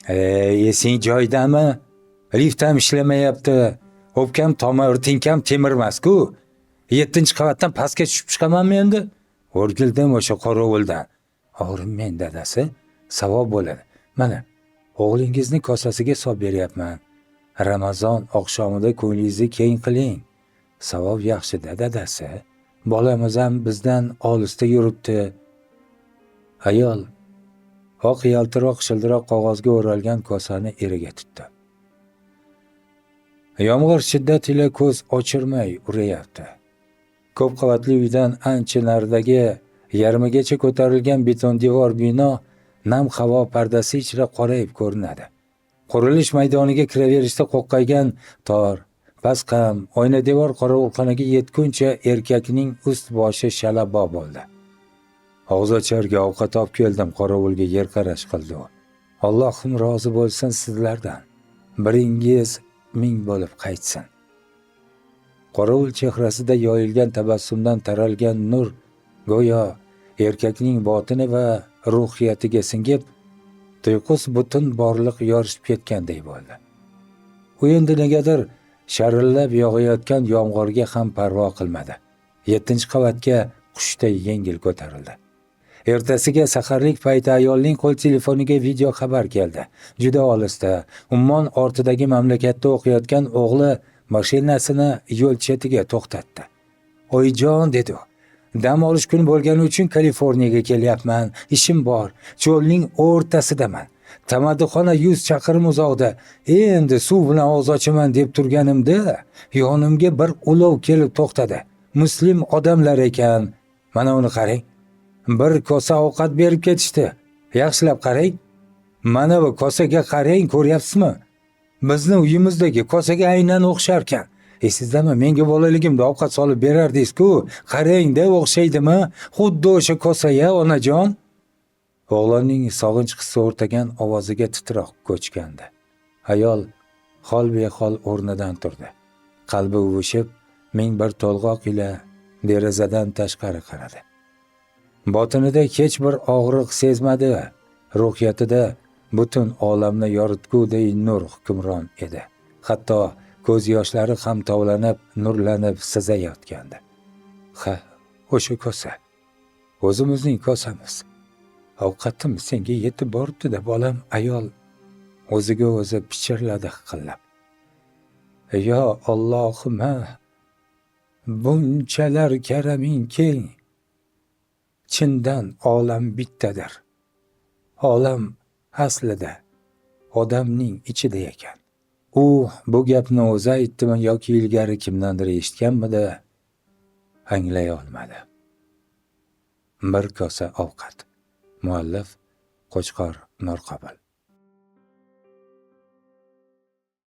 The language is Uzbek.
Esing joyidami? Lift ham ishlamayapti. O'pkam tomir, tinkam temirmas-ku. 7-qavatdan pastga tushib chiqamanmi endi? O'rgildim o'sha qorovuldan. Og'rimmen dadasi, savob bo'ladi. Mana, o'g'lingizni kosasiga solib beryapman. Ramazon oqshomida ko'nglingizni keng qiling. Savob yaxshi-da dadasi. Bolamiz ham bizdan olisda yuribdi. Ayol oq yaltiroq shildiroq qog'ozga o'ralgan kosani eriga tutdi. Yomg'ir shiddat ila ko'z ochirmay urayapti. Ko'p qavatli uydan ancha naridagi yarmigacha ko'tarilgan beton devor bino nam havo pardasi ichra qorayib ko'rinadi. Qurilish maydoniga kiraverishda qo'qqaygan tor, pasqam, oyna devor qorovulxonaga yetguncha erkakning ust boshi shalabbo bo'ldi. Og'zocharga ovqat olib keldim, qorovulga yer qarash qildi u. Allohim rozi bo'lsin sizlardan. Biringiz ming bo'lib qaytsin. Qorovul chehrasida yoyilgan tabassumdan taralgan nur go'yo erkakning botini va ruhiyatiga singib, tuyqus butun borliq yorishib ketganday bo'ldi. U endi negadir sharillab yog'ayotgan yomg'irga ham parvo qilmadi. 7-qavatga qushday yengil ko'tarildi. Ertasiga saharlik payti ayolning qo'l telefoniga video xabar keldi. Juda olisda, ummon ortidagi mamlakatda o'qiyotgan o'g'li mashinasini yo'l chetiga to'xtatdi. "Oyijon", dedi u. "Dam olish kuni bo'lgani uchun Kaliforniyaga kelyapman. Ishim bor. Cho'lning o'rtasidaman. Tamaddixona 100 chaqirim uzoqda. Endi suv bilan og'iz ochaman deb turganimda, yonimga bir ulov kelib to'xtadi. Muslim odamlar ekan. Mana uni qarang. Bir kosa ovqat berib ketishdi. Yaxshilab qarang. Mana bu kosaga qarang, ko'ryapsizmi? Bizni uyimizdagi kosaga aynan o'xsharkan. Sizdami, menga bolaligimda ovqat solib berardingiz-ku. Qarang-da, o'xshaydimi? Xuddi o'sha kosa-ya, onajon." O'g'lonning sog'inch hissi o'rtagan ovoziga titroq ko'chgandi. Ayol xol-behol o'rnidan turdi. Qalbi uvushib, ming bir to'lg'oq ila derazadan tashqari qaradi. Botinida hech bir og'riq sezmadi. Ruhiyatida butun olamni yoritguday nur hukmron edi. Hatto ko'z yoshlari ham tovlanib, nurlanib sizayotgandi. "Ha, o'sha kosa. O'zimizning kosamiz. Ovqatim senga yetib boribdi-da, bolam", ayol o'ziga o'zi pichirladi hiqillab. "Yo Allohim, bunchalar karaming keng. Chindan olam bittadir. Olam aslida odamning ichida ekan." U bu gapni o'zi aytdimi yoki ilgari kimdandir eshitganmidi, anglay olmadi. Bir kosa ovqat. Muallif Qo'chqor Norqobil.